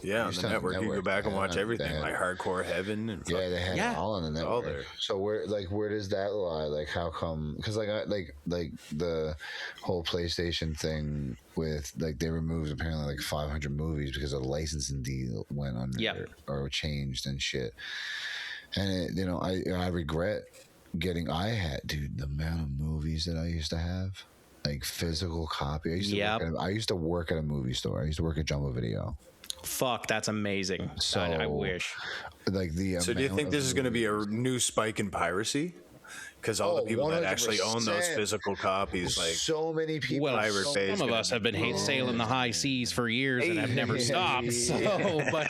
Yeah, on the network, you can go back and watch everything, like Hardcore Heaven. And they had it all on the network. All there. So where does that lie? Like, how come? Because like the whole PlayStation thing with, like, they removed apparently like 500 movies because a licensing deal went under or changed and shit. And it, I regret getting. Dude, the amount of movies that I used to have, like physical copy. I used to work at a movie store. I used to work at Jumbo Video. Fuck, that's amazing. So I wish. Like so do you think this is going to be a new spike in piracy? Because all the people that actually own those physical copies, like so many people. Well, some of us have been sailing the high seas for years and have never stopped. So, but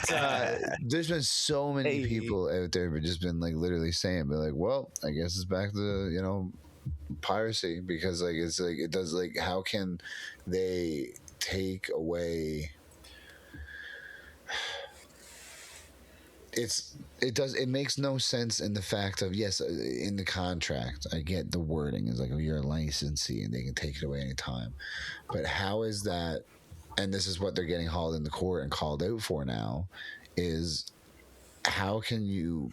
there's been so many people out there who've just been like literally saying, "But like, well, I guess it's back to piracy," because like it's like it does like how can they take away? It makes no sense in the fact of, yes, in the contract I get the wording is like, oh, you're a licensee and they can take it away anytime, but how is that? And this is what they're getting hauled into court and called out for now, is how can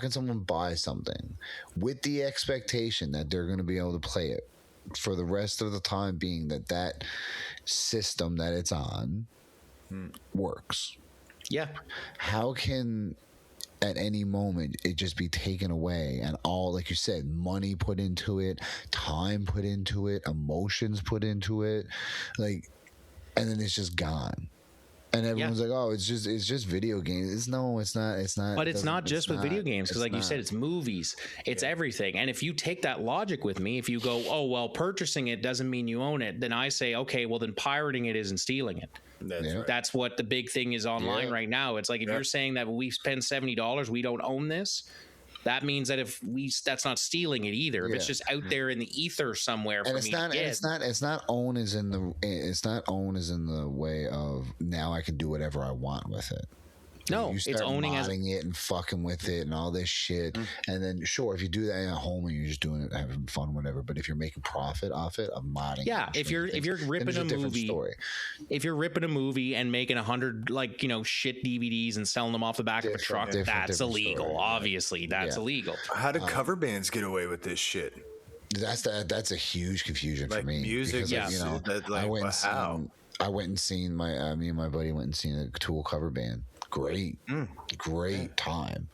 someone buy something with the expectation that they're going to be able to play it for the rest of the time being that system that it's on works? Yeah. How can at any moment it just be taken away and all, like you said, money put into it, time put into it, emotions put into it, like, and then it's just gone. And everyone's like, "Oh, it's just video games." It's not. But it's not just with video games, because, like you said, it's movies, it's everything. And if you take that logic with me, if you go, "Oh, well, purchasing it doesn't mean you own it," then I say, "Okay, well, then pirating it isn't stealing it." That's what the big thing is online right now. It's like, if you're saying that we spend $70, we don't own this. That means that that's not stealing it either. If it's just out there in the ether somewhere, and it's not owned as in the way of now I can do whatever I want with it. No, you it's start owning as modding it and fucking with it and all this shit. And then sure, if you do that at home and you're just doing it, having fun, whatever. But if you're making profit off it, of modding, yeah. it, If you're ripping a movie, if you're ripping a movie and making 100 shit DVDs and selling them off the back of a truck, that's illegal. Story, obviously, that's illegal. How do cover bands get away with this shit? That's a huge confusion for me. Music, because, I went and seen my me and my buddy went and seen a Tool cover band. Great time.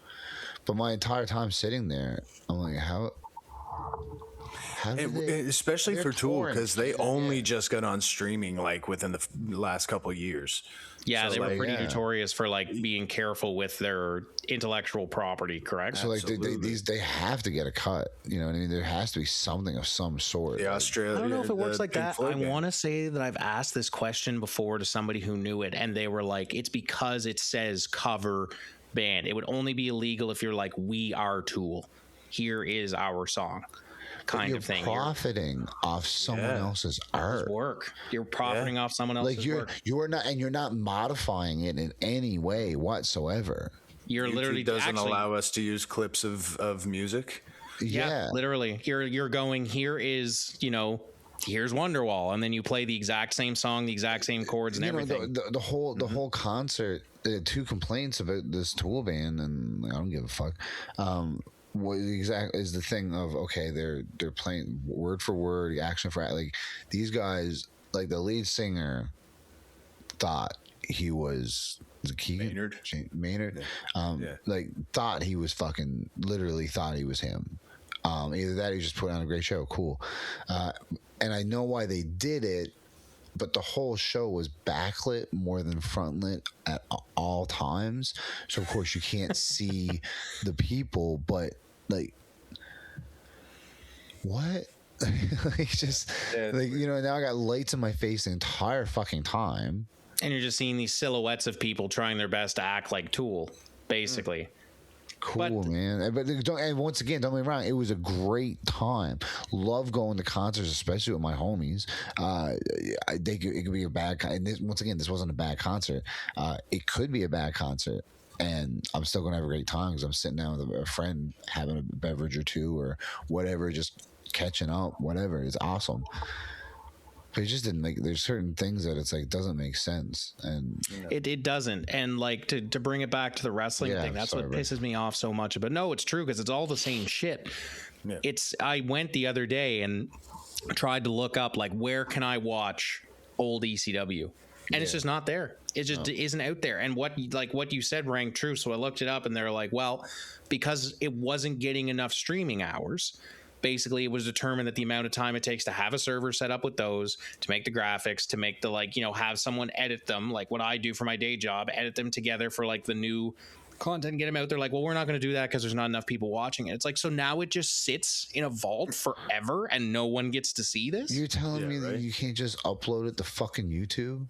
But my entire time sitting there, I'm like, how especially for Tool, because they only just got on streaming like within the last couple of years. Yeah, so they were pretty notorious for being careful with their intellectual property, correct? So they have to get a cut. You know what I mean? There has to be something of some sort. The Australia. I don't know if it works like that. I want to say that I've asked this question before to somebody who knew it, and they were like, "It's because it says cover band. It would only be illegal if you're like, we are Tool. Here is our song." Kind of thing. You're profiting off someone else's art. Work. You're profiting off someone else's work. You're not modifying it in any way whatsoever. You're YouTube literally doesn't allow us to use clips of music. Yeah, literally. You're going, here's Wonderwall, and then you play the exact same song, the exact same chords and everything. The whole concert. Two complaints about this Tool band, and I don't give a fuck. What exactly is the thing of they're playing word for word, action for like these guys, like the lead singer thought he was Keegan? Maynard. Like thought he was fucking literally thought he was him. Either that or he just put on a great show, cool. And I know why they did it, but the whole show was backlit more than frontlit at all times. So of course you can't see the people, but like what? Now I got lights in my face the entire fucking time. And you're just seeing these silhouettes of people trying their best to act like Tool, basically. Cool, man. But once again, don't get me wrong, it was a great time. Love going to concerts, especially with my homies. It could be a bad. And once again, this wasn't a bad concert. It could be a bad concert, and I'm still gonna have a great time because I'm sitting down with a friend having a beverage or two or whatever, just catching up. Whatever, it's awesome. But it just didn't make. There's certain things that it's like doesn't make sense, and it doesn't. And like to bring it back to the wrestling thing, that's what pisses me off so much. But no, it's true because it's all the same shit. Yeah. I went the other day and tried to look up like where can I watch old ECW, and it's just not there. It just isn't out there. And what you said rang true. So I looked it up, and they're like, well, because it wasn't getting enough streaming hours. Basically, it was determined that the amount of time it takes to have a server set up with those, to make the graphics, to make the have someone edit them, like what I do for my day job, edit them together for like the new content, get them out there. Like, well, we're not going to do that because there's not enough people watching it. It's like, so now it just sits in a vault forever and no one gets to see this? You're telling me that you can't just upload it to fucking YouTube?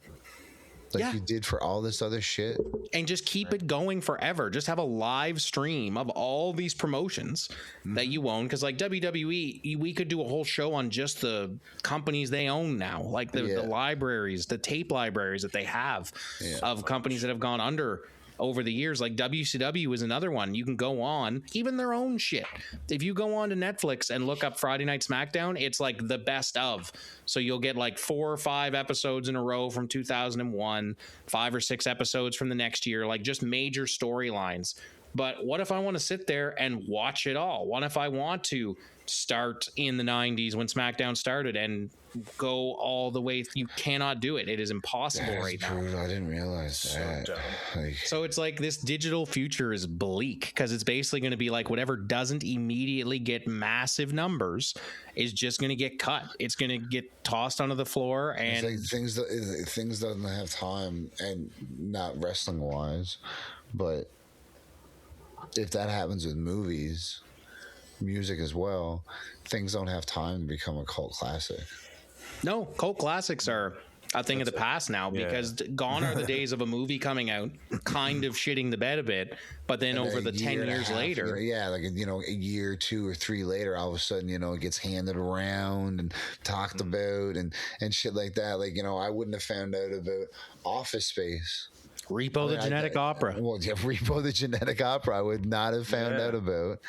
Like you did for all this other shit, and just keep it going forever. Just have a live stream of all these promotions that you own. Because like WWE, we could do a whole show on just the companies they own now, like the libraries, the tape libraries that they have of companies that have gone under over the years. Like WCW is another one. You can go on even their own shit. If you go on to Netflix and look up Friday Night SmackDown, it's like the best of. So you'll get like 4 or 5 episodes in a row from 2001, 5 or 6 episodes from the next year, like just major storylines. But what if I want to sit there and watch it all? What if I want to start in the 90s when SmackDown started and go all the way? You cannot do it. It is impossible right now. I didn't realize that. So it's like this digital future is bleak because it's basically going to be like whatever doesn't immediately get massive numbers is just going to get cut. It's going to get tossed onto the floor, and it's like things doesn't have time, and not wrestling wise, but if that happens with movies, music as well, things don't have time to become a cult classic. No, cult classics are a thing of the past now because gone are the days of a movie coming out, kind of shitting the bed a bit, but then over the 10 years later. Like, a year, 2 or 3 later, all of a sudden, it gets handed around and talked about and shit like that. Like, I wouldn't have found out about Office Space Repo the Genetic Opera. Well, yeah, Repo the Genetic Opera. I would not have found out about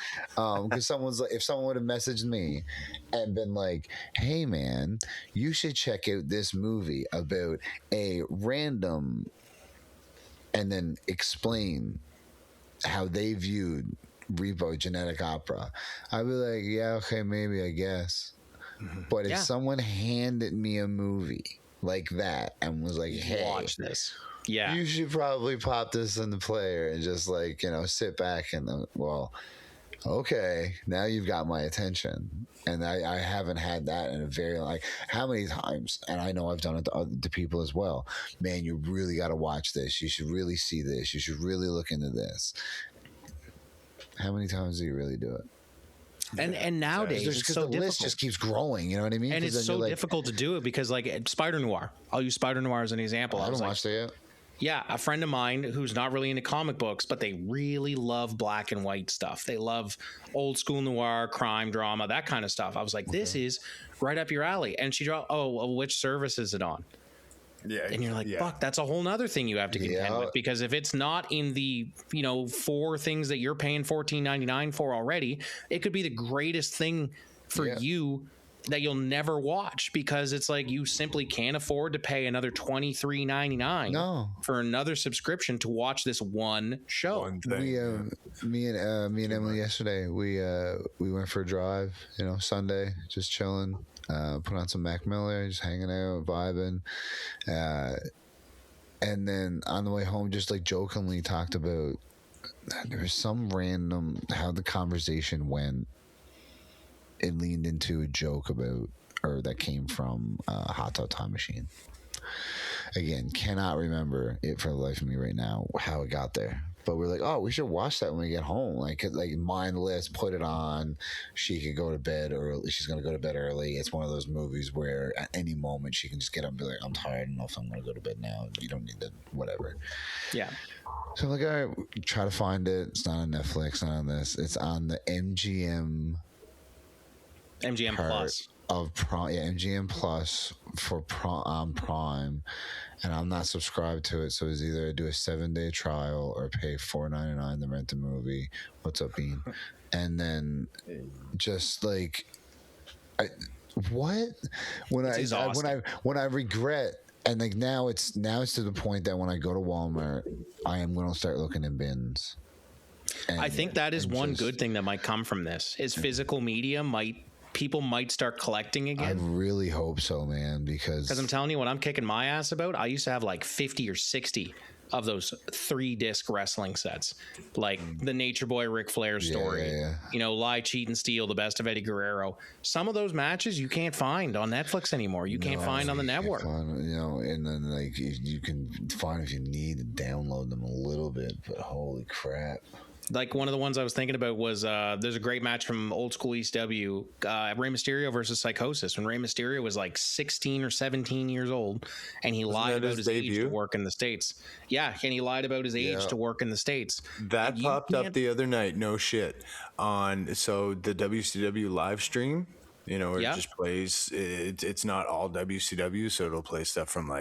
because if someone would have messaged me and been like, "Hey, man, you should check out this movie about a random," and then explain how they viewed Repo Genetic Opera, I'd be like, "Yeah, okay, maybe, I guess." But if someone handed me a movie like that and was like, "Hey, watch this." Yeah. You should probably pop this in the player and just sit back and okay, now you've got my attention. And I haven't had that in a very how many times? And I know I've done it to people as well. Man, you really got to watch this. You should really see this. You should really look into this. How many times do you really do it? And nowadays, it's so the difficult. list just keeps growing. You know what I mean? And it's so difficult to do it because, Spider Noir. I'll use Spider Noir as an example. I haven't watched it yet. Yeah, a friend of mine who's not really into comic books, but they really love black and white stuff. They love old school noir, crime drama, that kind of stuff. I was like, this is right up your alley. And she dropped, which service is it on? Yeah. And you're like, fuck, that's a whole nother thing you have to contend with, because if it's not in the, 4 things that you're paying $14.99 for already, it could be the greatest thing for you that you'll never watch, because it's like you simply can't afford to pay another $23.99 for another subscription to watch this one show. Me and Emily yesterday, we went for a drive, Sunday, just chilling, put on some Mac Miller, just hanging out, vibing, and then on the way home, just jokingly talked about there was some random how the conversation went. It leaned into a joke that came from Hot Tub Time Machine. Again, cannot remember it for the life of me right now how it got there. But we're like, oh, we should watch that when we get home. Mindless, put it on. She could go to bed early. She's going to go to bed early. It's one of those movies where at any moment she can just get up and be like, I'm tired. I don't know if I'm going to go to bed now. You don't need to, whatever. Yeah. So I'm like, all right, try to find it. It's not on Netflix, not on this. It's on the MGM Plus of Prime, MGM Plus for Prime, and I'm not subscribed to it. So it's either I do a 7-day trial or pay $4.99 to rent the movie. What's up, Bean? And then just when I regret, and now it's to the point that when I go to Walmart, I am going to start looking in bins. I think that is one good thing that might come from this is physical media people might start collecting again. I really hope so, man, because I'm telling you, what I'm kicking my ass about, I used to have 50 or 60 of those 3-disc wrestling sets, like the Nature Boy Ric Flair story, Lie, Cheat, and Steal, the best of Eddie Guerrero. Some of those matches you can't find on Netflix anymore. You can't find on the network. And then you can find if you need to download them a little bit, but holy crap. One of the ones I was thinking about was there's a great match from old school ECW, Rey Mysterio versus Psychosis, when Rey Mysterio was 16 or 17 years old, and he lied about his age to work in the States. Yeah, and he lied about his age to work in the States. That popped up the other night, no shit, on the WCW live stream. Where it just plays. It's not all WCW, so it'll play stuff from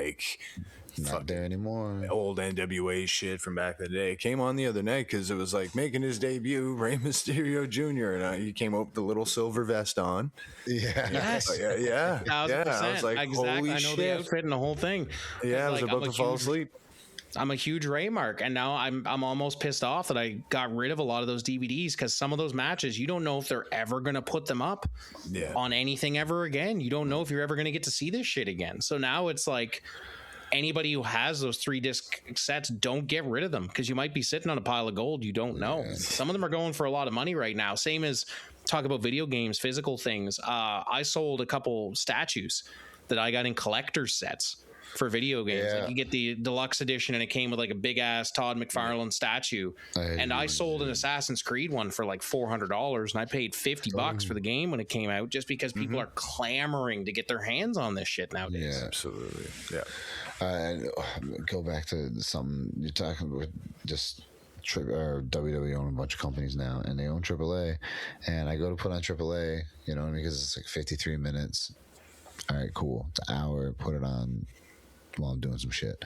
not there anymore. Old NWA shit from back in the day. It came on the other night because it was making his debut, Rey Mysterio Jr. And he came up with the little silver vest on. Yeah. Yes. Yeah. 1,000%. I was like, exactly. holy I know shit. the outfit and the whole thing. Yeah, I was about to fall asleep. I'm a huge Ray mark, and now I'm almost pissed off that I got rid of a lot of those DVDs, because some of those matches, you don't know if they're ever going to put them up on anything ever again. You don't know if you're ever going to get to see this shit again. So now it's anybody who has those 3-disc sets, don't get rid of them, because you might be sitting on a pile of gold. You don't know. Some of them are going for a lot of money right now. Same as talk about video games, physical things. I sold a couple statues that I got in collector's sets for video games. You get the deluxe edition, and it came with a big ass Todd McFarlane statue. I sold an Assassin's Creed one for $400, and I paid $50 for the game when it came out, just because people are clamoring to get their hands on this shit nowadays. Yeah, absolutely. Yeah. Go back to something you're talking about, just WWE own a bunch of companies now, and they own AAA, and I go to put on AAA, because it's 53 minutes. All right, cool. It's an hour. Put it on while I'm doing some shit.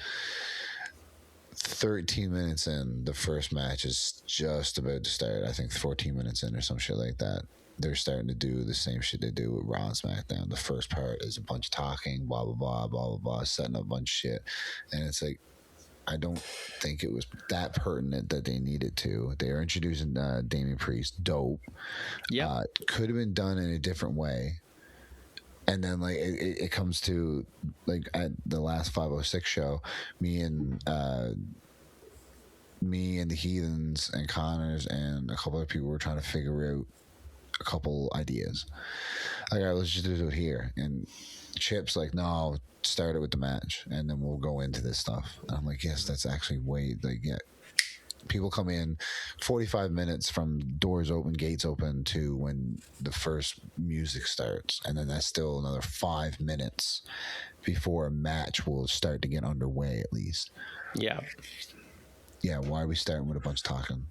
13 minutes in, the first match is just about to start. I think 14 minutes in or some shit like that. They're starting to do the same shit they do with Raw and SmackDown. The first part is a bunch of talking, blah, blah, blah, blah, blah, blah, setting up a bunch of shit. And it's like, I don't think it was that pertinent that they needed to. They are introducing Damian Priest. Dope. Yeah. Could have been done in a different way. And then like it comes to like at the last 506 show, me and the Heathens and Connors and a couple other people were trying to figure out a couple ideas. Like, all right, let's just do it here. And Chip's like, no, start it with the match, and then we'll go into this stuff. And I'm like, yes, that's actually way like yeah. People come in 45 minutes from doors open, gates open to when the first music starts. And then that's still another 5 minutes before a match will start to get underway, at least. Yeah. Yeah, why are we starting with a bunch of talking?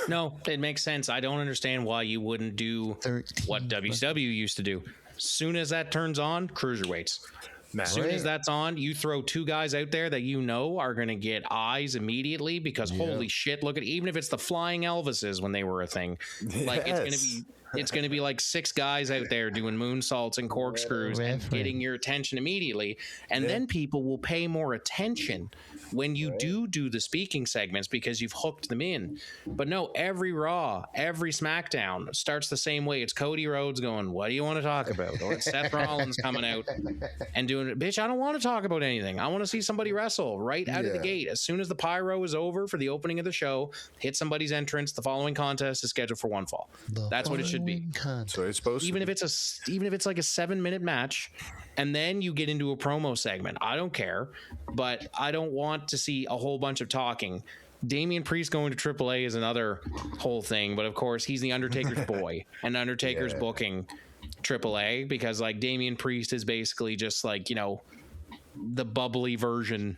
No, it makes sense. I don't understand why you wouldn't do what WCW used to do. Soon as that turns on, cruiserweights. As soon as that's on, you throw two guys out there that you know are going to get eyes immediately because holy shit, look at, even if it's the Flying Elvises when they were a thing, like it's going to be like six guys out there doing moonsaults and corkscrews and getting your attention immediately. And then people will pay more attention when you do the speaking segments because you've hooked them in. But no, every Raw, every SmackDown starts the same way. It's Cody Rhodes going, what do you want to talk about? Or it's Seth Rollins coming out and doing it. Bitch, I don't want to talk about anything. I want to see somebody wrestle right out of the gate. As soon as the pyro is over for the opening of the show, hit somebody's entrance. The following contest is scheduled for one fall. That's what it should be. So it's supposed even if it's like a 7-minute match and then you get into a promo segment, I don't care, but I don't want to see a whole bunch of talking. Damian Priest going to AAA is another whole thing, but of course he's the Undertaker's boy, and Undertaker's booking AAA because like Damian Priest is basically just like, you know, the bubbly version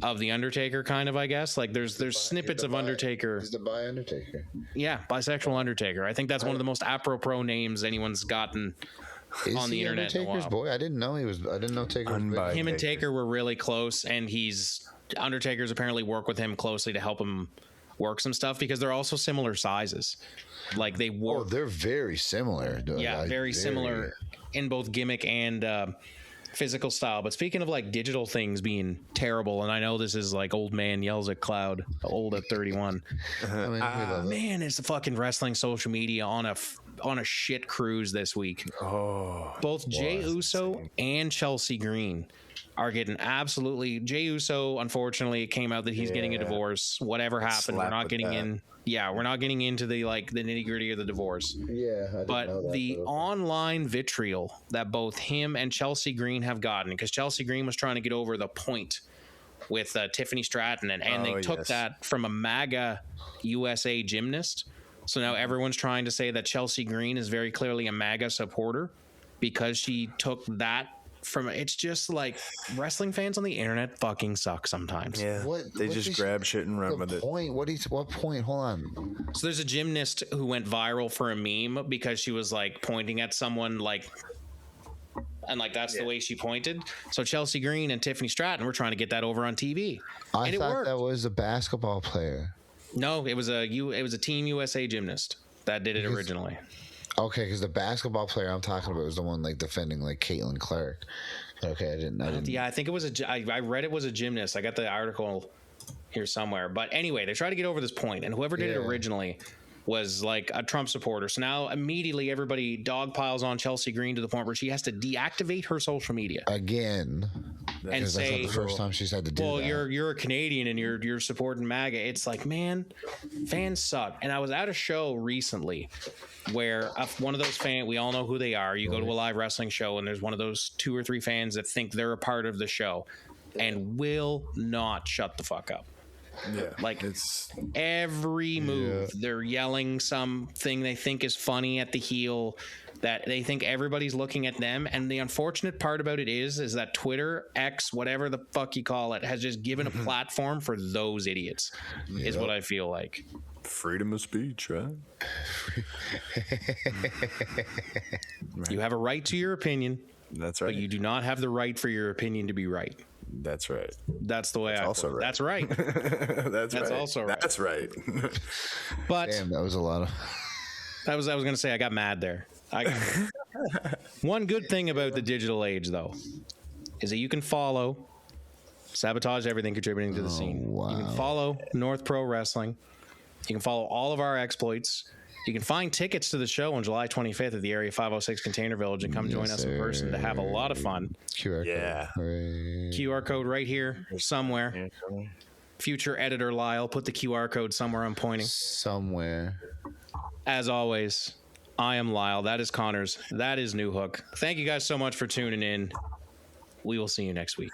of the Undertaker, kind of, I guess. Like there's snippets of Undertaker. He's the bi Undertaker. Yeah, bisexual Undertaker. I think that's one of the most apropos names anyone's gotten on the internet. Undertaker's boy? I didn't know Taker was him and Taker were really close, and Undertaker's apparently worked with him closely to help him work some stuff because they're also similar sizes. Like they work. Oh, they're very similar. Yeah, very similar in both gimmick and physical style. But speaking of like digital things being terrible, and I know this is like old man yells at cloud, old at 31. I mean, man, it's the fucking wrestling social media on a shit cruise this week. Both Jey Uso and Chelsea Green are getting absolutely. Jey Uso, unfortunately, it came out that he's getting a divorce. Whatever happened, we're not getting in. Yeah, we're not getting into the nitty gritty of the divorce. Yeah, I but know that, the online vitriol that both him and Chelsea Green have gotten, because Chelsea Green was trying to get over the point with Tiffany Stratton, and they took that from a MAGA USA gymnast. So now everyone's trying to say that Chelsea Green is very clearly a MAGA supporter because she took that from. It's just like wrestling fans on the internet fucking suck sometimes. Yeah, they just grab shit and run with it. What point? Hold on. So there's a gymnast who went viral for a meme because she was like pointing at someone and that's the way she pointed. So Chelsea Green and Tiffany Stratton were trying to get that over on TV. I thought that was a basketball player. No, it was a Team USA gymnast that did it originally. Okay, because the basketball player I'm talking about was the one like defending like Caitlin Clark. Okay, I didn't. Yeah, I think it was I read it was a gymnast. I got the article here somewhere. But anyway, they try to get over this point, and whoever did it originally was like a Trump supporter. So now immediately everybody dog piles on Chelsea Green to the point where she has to deactivate her social media again, and say, that's not the first time she's had to do that. Well, you're a Canadian and you're supporting MAGA. It's like, man, fans suck. And I was at a show recently where one of those fans, we all know who they are. You go to a live wrestling show and there's one of those 2 or 3 fans that think they're a part of the show and will not shut the fuck up. Yeah, like it's every move they're yelling something they think is funny at the heel, that they think everybody's looking at them. And the unfortunate part about it is that Twitter, X, whatever the fuck you call it, has just given a platform for those idiots, is what I feel like. Freedom of speech, right? You have a right to your opinion. That's right. But you do not have the right for your opinion to be right. That's right. That's the way I also put it. right. That's right. That's right. also right. That's right. But Damn, that was a lot of. I was going to say I got mad there. One good thing about the digital age, though, is that you can follow Sabotage Everything contributing to the scene. Wow. You can follow North Pro Wrestling. You can follow all of our exploits. You can find tickets to the show on July 25th at the Area 506 Container Village and come join us in person to have a lot of fun. QR Yeah. code. Hooray. QR code right here somewhere. Future editor Lyle, put the QR code somewhere I'm pointing. Somewhere. As always, I am Lyle. That is Connors. That is New Hook. Thank you guys so much for tuning in. We will see you next week.